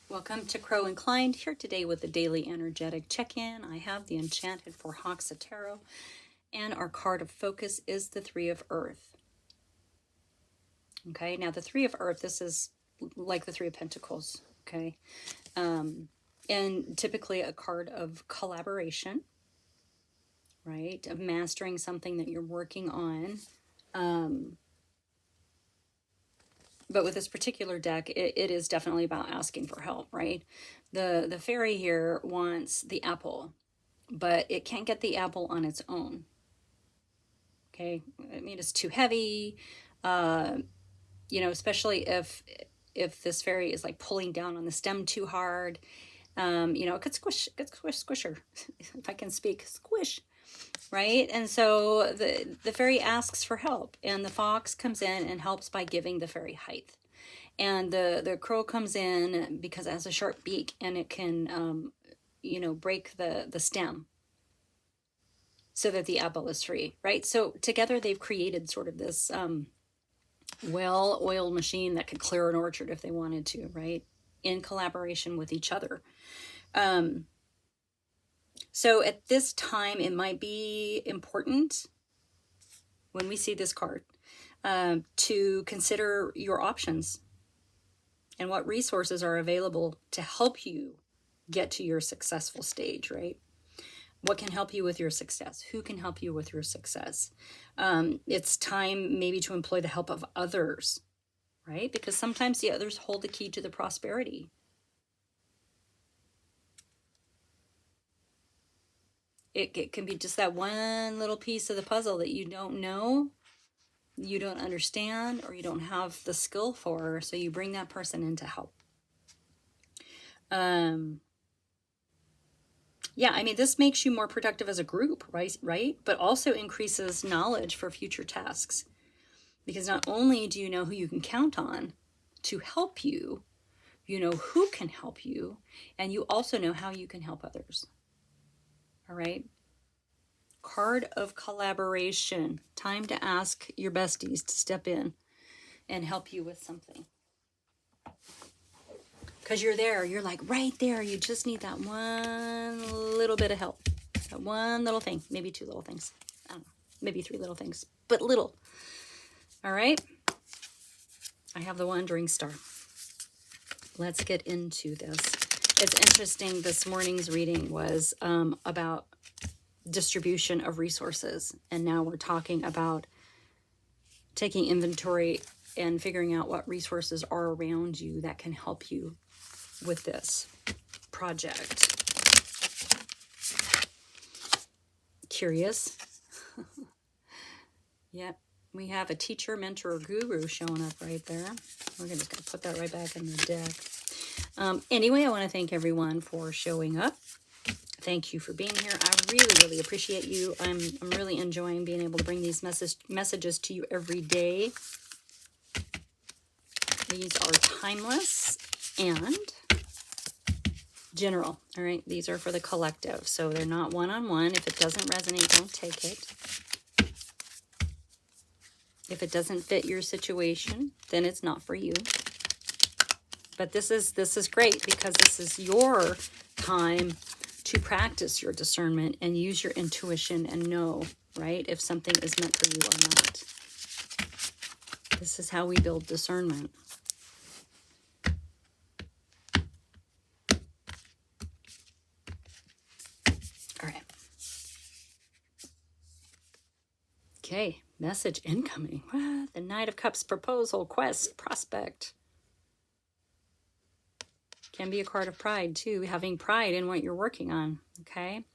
Welcome to Crow Inclined, here today with the daily energetic check-in. I have the Enchanted for Hawks Tarot, and our card of focus is the Three of Earth. Okay, now the Three of Earth, this is like the Three of Pentacles, okay? And typically a card of collaboration, right? Of mastering something that you're working on. But with this particular deck, it is definitely about asking for help, right? The fairy here wants the apple, but it can't get the apple on its own. Okay, I mean, it's too heavy, especially if this fairy is like pulling down on the stem too hard. It could squish her, if I can speak, squish. Right? And so the fairy asks for help, and the fox comes in and helps by giving the fairy height. And the crow comes in because it has a sharp beak, and it can, break the stem so that the apple is free, right? So together they've created sort of this well-oiled machine that could clear an orchard if they wanted to, right? In collaboration with each other. So at this time, it might be important when we see this card to consider your options and what resources are available to help you get to your successful stage, right? What can help you with your success? Who can help you with your success? It's time maybe to employ the help of others, right? Because sometimes the others hold the key to the prosperity. It can be just that one little piece of the puzzle that you don't know, you don't understand, or you don't have the skill for, so you bring that person in to help. Yeah, I mean, this makes you more productive as a group, right? But also increases knowledge for future tasks. Because not only do you know who you can count on to help you, you know who can help you, and you also know how you can help others. All right. Card of collaboration. Time to ask your besties to step in and help you with something. Because you're there. You're like right there. You just need that one little bit of help. That one little thing. Maybe two little things. I don't know. Maybe three little things. But little. All right. I have the Wandering Star. Let's get into this. It's interesting. This morning's reading was about distribution of resources, and now we're talking about taking inventory and figuring out what resources are around you that can help you with this project. Curious? Yep, we have a teacher, mentor, or guru showing up right there. We're just going to put that right back in the deck. Anyway, I want to thank everyone for showing up. Thank you for being here. I really, really appreciate you. I'm really enjoying being able to bring these messages to you every day. These are timeless and general. All right, these are for the collective, so they're not one-on-one. If it doesn't resonate, don't take it. If it doesn't fit your situation, then it's not for you. But this is great because this is your time to practice your discernment and use your intuition and know, right, if something is meant for you or not. This is how we build discernment. All right. Okay, message incoming. What? The Knight of Cups, proposal, quest, prospect. Can be a card of pride too, having pride in what you're working on, okay?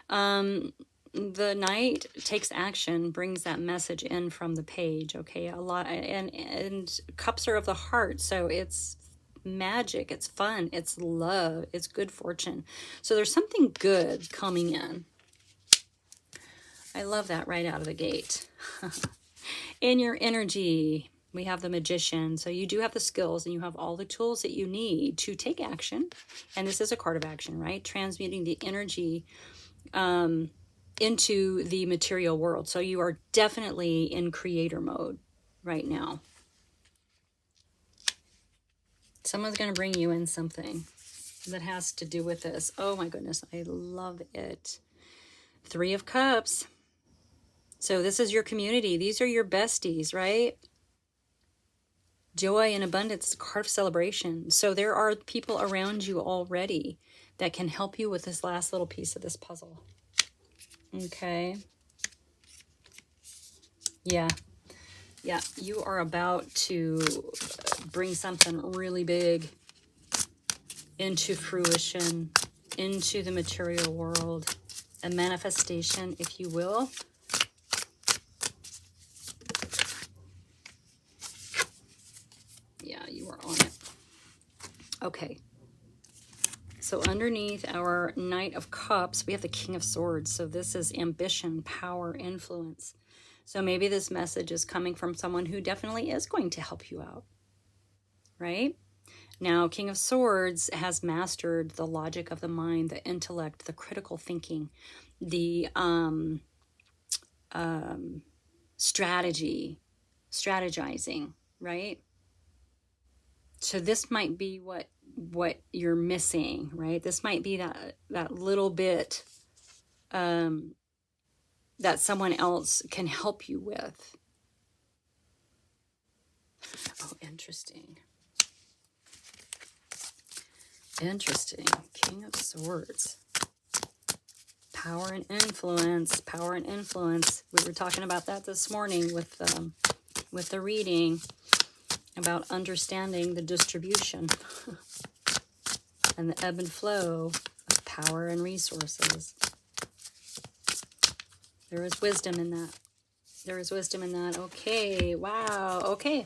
The Knight takes action, brings that message in from the page, okay? A lot, and cups are of the heart, so it's magic, it's fun, it's love, it's good fortune. So there's something good coming in. I love that right out of the gate. In your energy, we have the Magician. So you do have the skills and you have all the tools that you need to take action. And this is a card of action, right? Transmuting the energy into the material world. So you are definitely in creator mode right now. Someone's going to bring you in something. that has to do with this. Oh my goodness, I love it. 3 of Cups. So this is your community. These are your besties, right? Joy and abundance, card of celebration. So there are people around you already that can help you with this last little piece of this puzzle. Okay. Yeah. Yeah, you are about to bring something really big into fruition, into the material world, a manifestation, if you will. Yeah, you are on it. Okay. So underneath our Knight of Cups, we have the King of Swords. So this is ambition, power, influence. So maybe this message is coming from someone who definitely is going to help you out, right? Now, King of Swords has mastered the logic of the mind, the intellect, the critical thinking, the strategizing, right? So this might be what you're missing, right? This might be that little bit that someone else can help you with. Oh, interesting. Interesting. King of Swords. Power and influence. Power and influence. We were talking about that this morning with the reading about understanding the distribution and the ebb and flow of power and resources. There is wisdom in that. There is wisdom in that. Okay. Wow. Okay.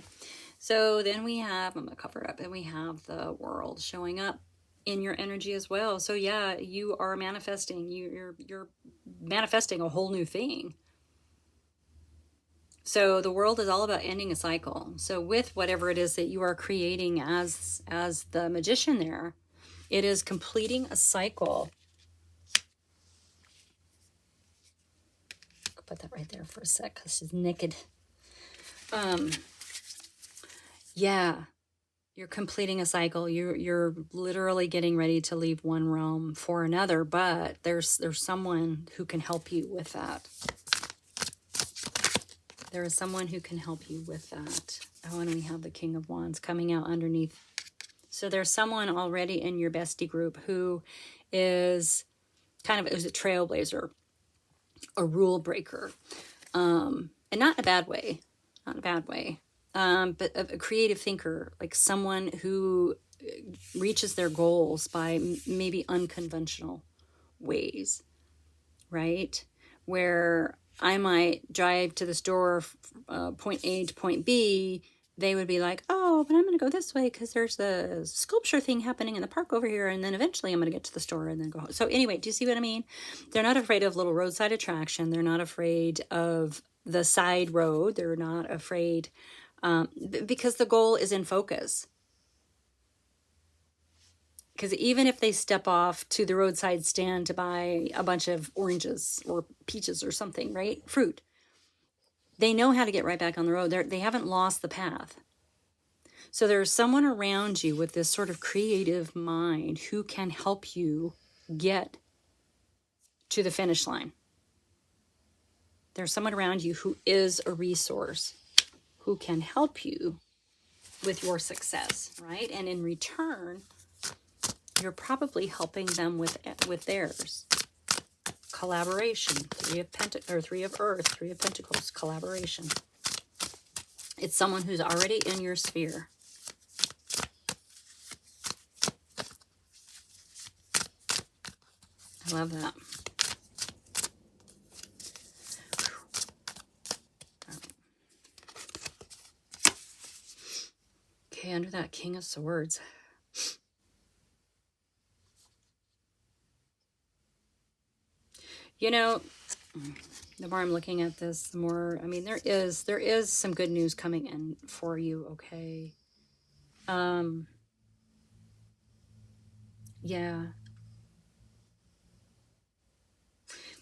So then we have, I'm going to cover it up, and we have the World showing up in your energy as well. So yeah, you are manifesting. You're manifesting a whole new thing. So the World is all about ending a cycle. So with whatever it is that you are creating as the magician there, it is completing a cycle. I'll put that right there for a sec because she's naked. Yeah, you're completing a cycle. You're literally getting ready to leave one realm for another, but there's someone who can help you with that. There is someone who can help you with that. Oh, and we have the King of Wands coming out underneath. So there's someone already in your bestie group who is kind of is a trailblazer, a rule breaker, and not in a bad way, not in a bad way. But a creative thinker, like someone who reaches their goals by maybe unconventional ways, right? Where I might drive to the store, point A to point B, they would be like, oh, but I'm going to go this way because there's the sculpture thing happening in the park over here, and then eventually I'm going to get to the store and then go home. So anyway, do you see what I mean? They're not afraid of little roadside attraction. They're not afraid of the side road. They're not afraid because the goal is in focus. Because even if they step off to the roadside stand to buy a bunch of oranges or peaches or something, right? Fruit. They know how to get right back on the road. They haven't lost the path. So there's someone around you with this sort of creative mind who can help you get to the finish line. There's someone around you who is a resource, who can help you with your success, right? And in return, you're probably helping them with theirs. Collaboration, Three of Earth, Three of Pentacles, collaboration. It's someone who's already in your sphere. I love that. Okay, under that King of Swords. You know, the more I'm looking at this, the more, I mean, there is some good news coming in for you, okay? Yeah.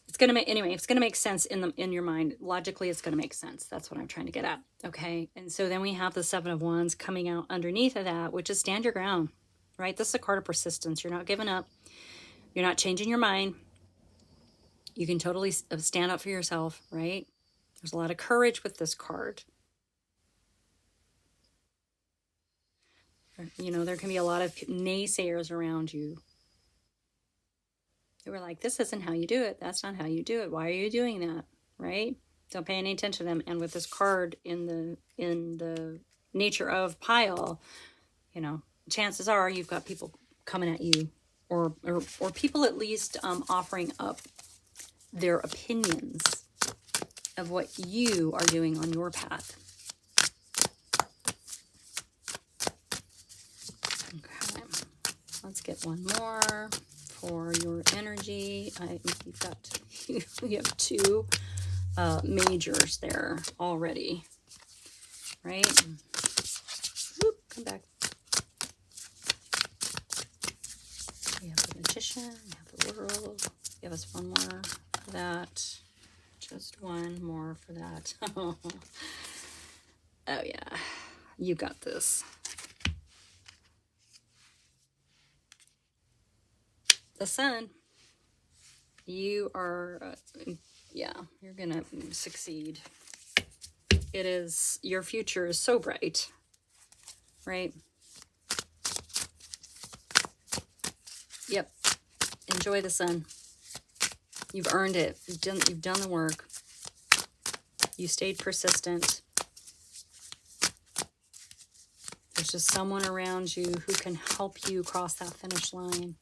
It's going to make, anyway, it's going to make sense in your mind. Logically, it's going to make sense. That's what I'm trying to get at, okay? And so then we have the Seven of Wands coming out underneath of that, which is stand your ground. right? This is a card of persistence. You're not giving up. You're not changing your mind. You can totally stand up for yourself, right? There's a lot of courage with this card. You know, there can be a lot of naysayers around you. They were like, this isn't how you do it. That's not how you do it. Why are you doing that? Right? Don't pay any attention to them. And with this card in the nature of pile, you know, chances are you've got people coming at you, or people at least offering up their opinions of what you are doing on your path. Okay, let's get one more for your energy. You've got you have two majors there already, right? Whoop, come back. We have the Magician, we have the World. Give us one more for that. Just one more for that. Oh yeah, you got this. The Sun. You are, yeah, you're gonna succeed. It is, your future is so bright, right? Yep. Enjoy the sun. You've earned it. You've done the work. You stayed persistent. There's just someone around you who can help you cross that finish line.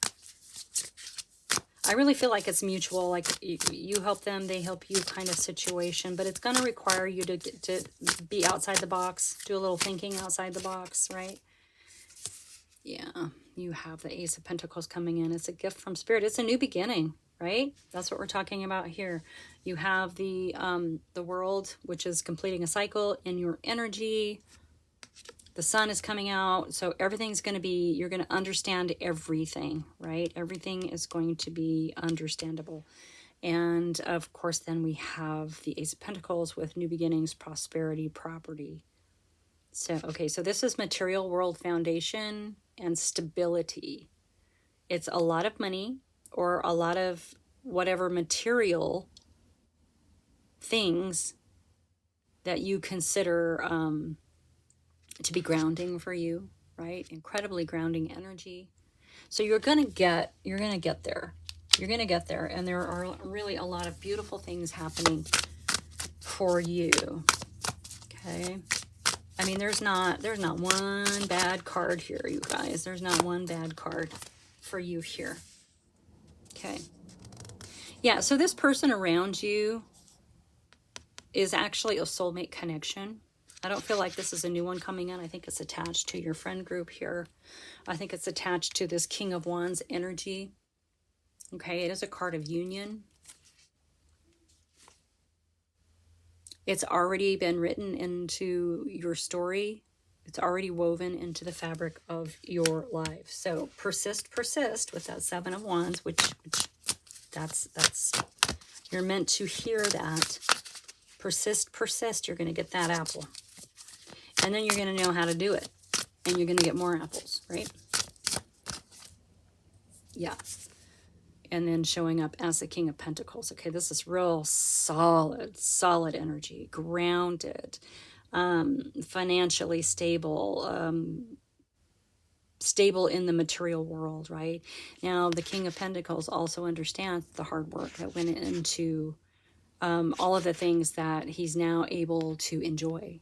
I really feel like it's mutual, like you help them, they help you kind of situation, but it's going to require you to be outside the box, do a little thinking outside the box, right? Yeah, you have the Ace of Pentacles coming in. It's a gift from Spirit. It's a new beginning, right? That's what we're talking about here. You have the World, which is completing a cycle in your energy. The Sun is coming out, so everything's going to be, you're going to understand everything, right? Everything is going to be understandable. And of course, then we have the Ace of Pentacles with new beginnings, prosperity, property. So, okay, so this is material world foundation and stability. It's a lot of money or a lot of whatever material things that you consider to be grounding for you, right? Incredibly grounding energy. So you're gonna get there. You're gonna get there, and there are really a lot of beautiful things happening for you. Okay. I mean, there's not one bad card here, you guys. There's not one bad card for you here. Okay. Yeah, so this person around you is actually a soulmate connection. I don't feel like this is a new one coming in. I think it's attached to your friend group here. I think it's attached to this King of Wands energy. Okay, it is a card of union. It's already been written into your story. It's already woven into the fabric of your life. So persist with that Seven of Wands, which that's you're meant to hear that. Persist, you're going to get that apple. And then you're going to know how to do it. And you're going to get more apples, right? Yeah. And then showing up as the King of Pentacles. Okay, this is real solid energy. Grounded. Financially stable. Stable in the material world, right? Now, the King of Pentacles also understands the hard work that went into all of the things that he's now able to enjoy.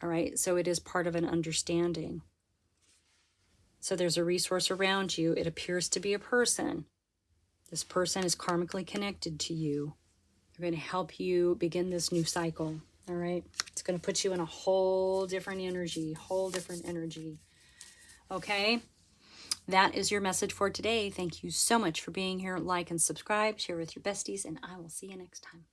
All right, so it is part of an understanding. So there's a resource around you. It appears to be a person. This person is karmically connected to you. They're going to help you begin this new cycle. All right, it's going to put you in a whole different energy, Okay, that is your message for today. Thank you so much for being here. Like and subscribe, share with your besties, and I will see you next time.